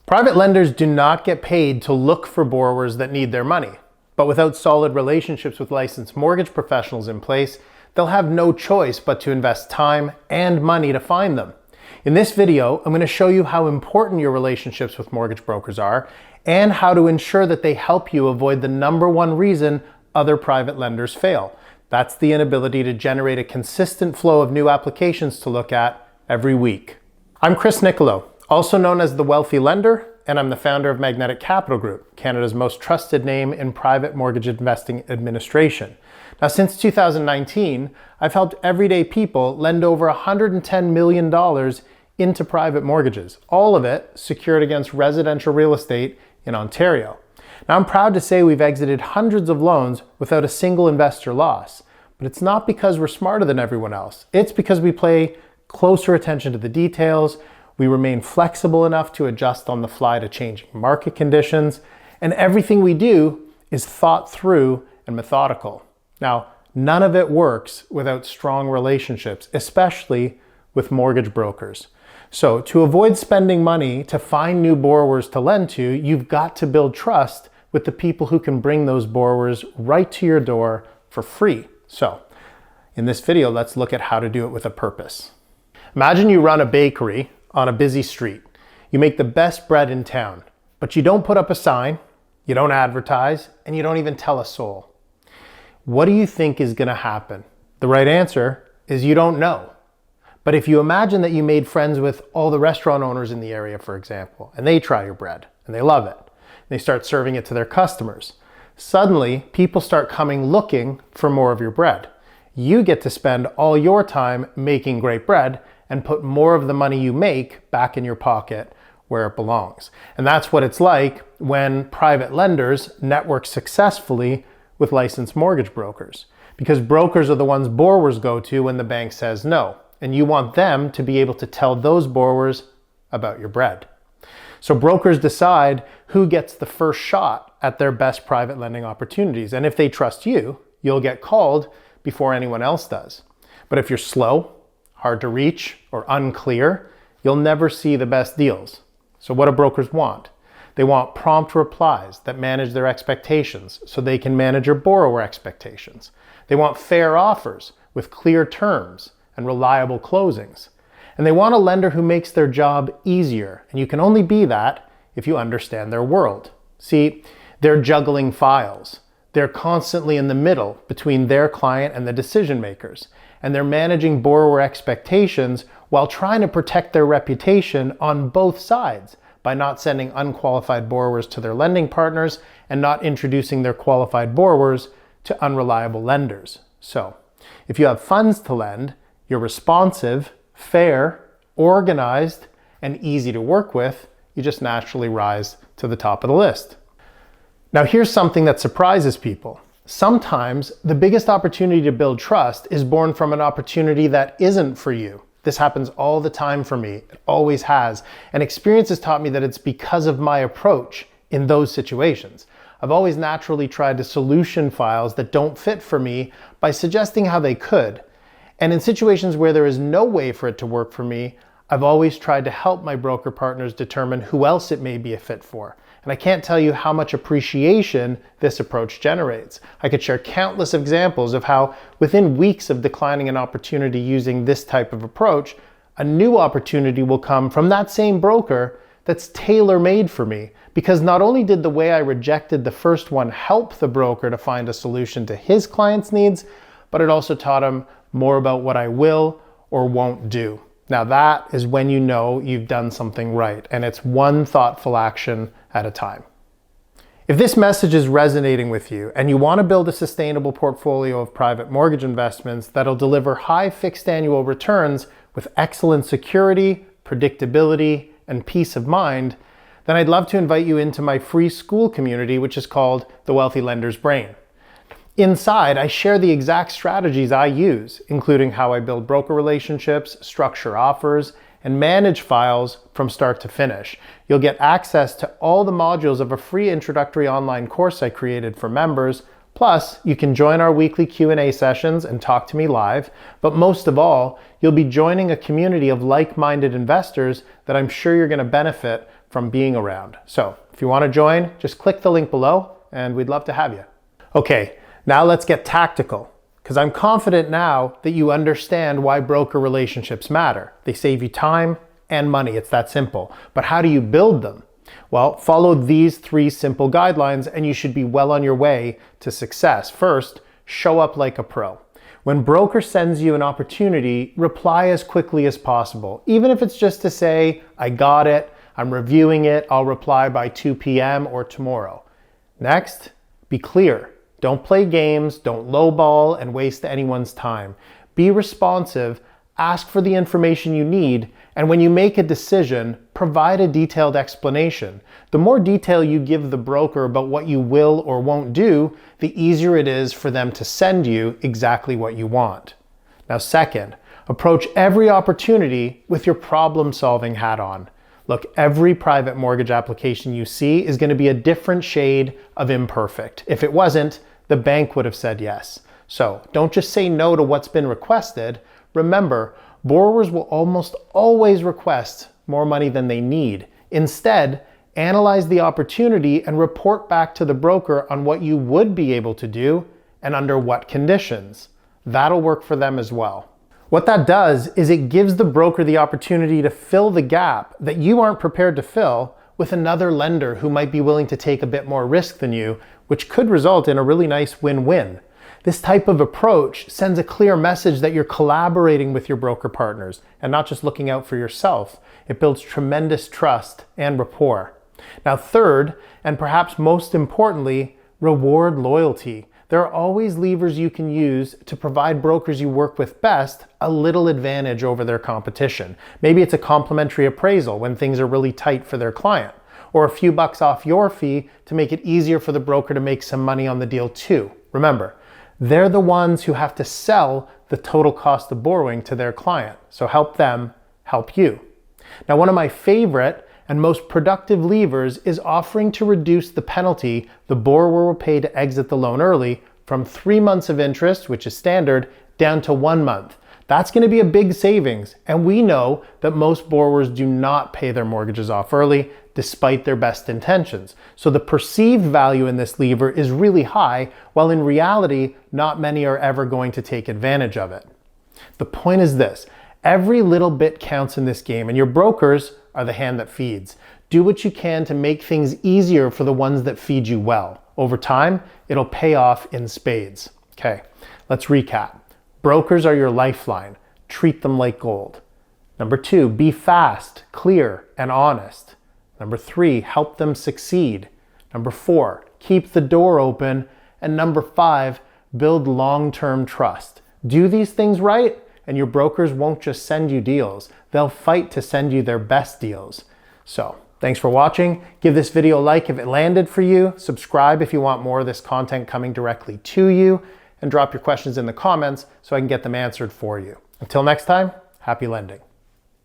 Private lenders do not get paid to look for borrowers that need their money, but without solid relationships with licensed mortgage professionals in place, they'll have no choice but to invest time and money to find them. In this video, I'm going to show you how important your relationships with mortgage brokers are and how to ensure that they help you avoid the number one reason other private lenders fail. That's the inability to generate a consistent flow of new applications to look at every week. I'm Chris Nichilo, also known as the Wealthy Lender, and I'm the founder of Magnetic Capital Group, Canada's most trusted name in private mortgage investing administration. Now, since 2019, I've helped everyday people lend over $110 million into private mortgages, all of it secured against residential real estate in Ontario. Now, I'm proud to say we've exited hundreds of loans without a single investor loss, but it's not because we're smarter than everyone else. It's because we pay closer attention to the details, we remain flexible enough to adjust on the fly to changing market conditions, and everything we do is thought through and methodical. Now, none of it works without strong relationships, especially with mortgage brokers. So to avoid spending money to find new borrowers to lend to, you've got to build trust with the people who can bring those borrowers right to your door for free. So in this video, let's look at how to do it with a purpose. Imagine you run a bakery on a busy street. You make the best bread in town, but you don't put up a sign, you don't advertise, and you don't even tell a soul. What do you think is going to happen? The right answer is you don't know. But if you imagine that you made friends with all the restaurant owners in the area, for example, and they try your bread and they love it, and they start serving it to their customers, suddenly people start coming looking for more of your bread. You get to spend all your time making great bread and put more of the money you make back in your pocket where it belongs. And that's what it's like when private lenders network successfully with licensed mortgage brokers, because brokers are the ones borrowers go to when the bank says no, and you want them to be able to tell those borrowers about your bread. So brokers decide who gets the first shot at their best private lending opportunities, and if they trust you, you'll get called before anyone else does. But if you're slow, hard to reach, or unclear, you'll never see the best deals. So what do brokers want? They want prompt replies that manage their expectations so they can manage your borrower expectations. They want fair offers with clear terms and reliable closings. And they want a lender who makes their job easier, and you can only be that if you understand their world. See, they're juggling files. They're constantly in the middle between their client and the decision makers, and they're managing borrower expectations while trying to protect their reputation on both sides by not sending unqualified borrowers to their lending partners and not introducing their qualified borrowers to unreliable lenders. So, if you have funds to lend, you're responsive, fair, organized, and easy to work with, you just naturally rise to the top of the list. Now, here's something that surprises people. Sometimes the biggest opportunity to build trust is born from an opportunity that isn't for you. This happens all the time for me. It always has. And experience has taught me that it's because of my approach in those situations. I've always naturally tried to solution files that don't fit for me by suggesting how they could. And in situations where there is no way for it to work for me, I've always tried to help my broker partners determine who else it may be a fit for. And I can't tell you how much appreciation this approach generates. I could share countless examples of how within weeks of declining an opportunity using this type of approach, a new opportunity will come from that same broker that's tailor-made for me. Because not only did the way I rejected the first one help the broker to find a solution to his client's needs, but it also taught him more about what I will or won't do. Now that is when you know you've done something right, and it's one thoughtful action at a time. If this message is resonating with you and you want to build a sustainable portfolio of private mortgage investments that'll deliver high fixed annual returns with excellent security, predictability, and peace of mind, then I'd love to invite you into my free school community, which is called The Wealthy Lender's Brain. Inside, I share the exact strategies I use, including how I build broker relationships, structure offers, and manage files from start to finish. You'll get access to all the modules of a free introductory online course I created for members. Plus, you can join our weekly Q&A sessions and talk to me live. But most of all, you'll be joining a community of like-minded investors that I'm sure you're going to benefit from being around. So if you want to join, just click the link below and we'd love to have you. Okay, now let's get tactical, because I'm confident now that you understand why broker relationships matter. They save you time and money. It's that simple. But how do you build them? Well, follow these 3 simple guidelines and you should be well on your way to success. First, show up like a pro. When broker sends you an opportunity, reply as quickly as possible. Even if it's just to say, I got it, I'm reviewing it, I'll reply by 2 p.m. or tomorrow. Next, be clear. Don't play games, don't lowball and waste anyone's time. Be responsive, ask for the information you need, and when you make a decision, provide a detailed explanation. The more detail you give the broker about what you will or won't do, the easier it is for them to send you exactly what you want. Now, second, approach every opportunity with your problem-solving hat on. Look, every private mortgage application you see is going to be a different shade of imperfect. If it wasn't, the bank would have said yes. So don't just say no to what's been requested. Remember, borrowers will almost always request more money than they need. Instead, analyze the opportunity and report back to the broker on what you would be able to do and under what conditions. That'll work for them as well. What that does is it gives the broker the opportunity to fill the gap that you aren't prepared to fill with another lender who might be willing to take a bit more risk than you, which could result in a really nice win-win. This type of approach sends a clear message that you're collaborating with your broker partners and not just looking out for yourself. It builds tremendous trust and rapport. Now, third, and perhaps most importantly, reward loyalty. There are always levers you can use to provide brokers you work with best a little advantage over their competition. Maybe it's a complimentary appraisal when things are really tight for their client, or a few bucks off your fee to make it easier for the broker to make some money on the deal too. Remember, they're the ones who have to sell the total cost of borrowing to their client. So help them help you. Now, one of my favorite and most productive levers is offering to reduce the penalty the borrower will pay to exit the loan early from 3 months of interest, which is standard, down to 1 month. That's going to be a big savings. And we know that most borrowers do not pay their mortgages off early despite their best intentions. So the perceived value in this lever is really high, while in reality, not many are ever going to take advantage of it. The point is this: every little bit counts in this game, and your brokers are the hand that feeds. Do what you can to make things easier for the ones that feed you well. Over time, it'll pay off in spades. Okay, let's recap. Brokers are your lifeline. Treat them like gold. Number 2, be fast, clear, and honest. Number 3, help them succeed. Number 4, keep the door open. And number 5, build long-term trust. Do these things right, and your brokers won't just send you deals. They'll fight to send you their best deals. So, thanks for watching. Give this video a like if it landed for you. Subscribe if you want more of this content coming directly to you. And drop your questions in the comments so I can get them answered for you. Until next time, happy lending.